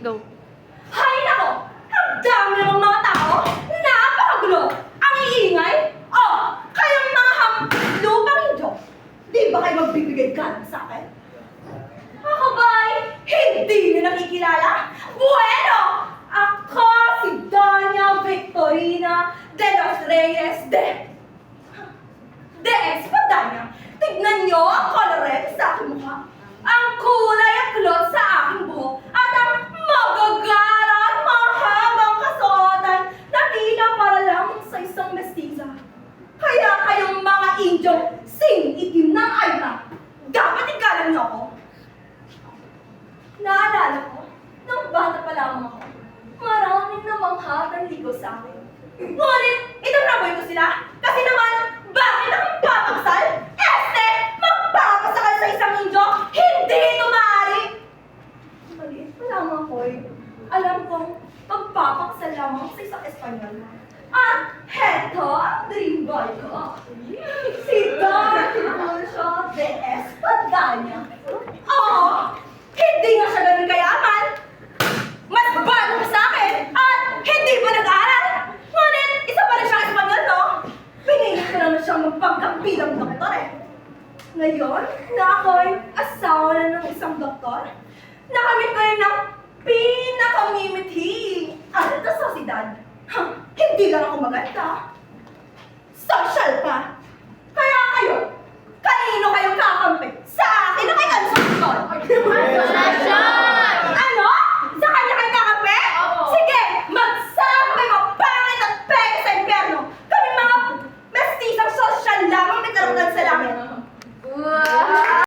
Go. Hay nako! Ang dami namang mga tao! Napakagulo! Ang iingay! Oh! Kayong mga lupang Indyo! Di ba kayo magbibigay galang sa akin? Ako ba'y hindi niyo nakikilala? Bueno! Ako si Doña Victorina de los Reyes de Espadanya. Tignan niyo ang kolorete sa aking mukha. Ang kulay at kulot sa aking buhok. At ang magagara at mahabang kasuotan na tila para lamang sa isang mestiza. Kaya kayong mga Indyong sing-itim ng ayma, dapat igalang niyo ako. Naalala ko, nung bata pa lamang ako, maraming namanghatang ligo sa akin. Ngunit, itamraboy ko sila. Kasi naman, bakit akong papaksal? Magpapasakal sa isang Indyo, hindi ito maaari! Maliit pa lamang ko eh. Alam kong magpapaksal lamang sa isang Espanyol. At heto ang dream boy ko. Si Don Tiburcio de Espadanya. Oo, hindi nga siya ganun kayaman. Mas bago pa sa akin at hindi pa nag-aaral. Ngunit, isa pa rin siyang Espanyol, no? Pinili ko naman siyang magpagkabilang doktor eh. Ngayon, na ako'y asawa na ng isang doktor, nakamit ko rin ng pinakamimithing alta sosidad. Hindi lang ako maganda. Social pa. Kaya kayo, kanino kayong kakampi? Sa akin na kay Anson?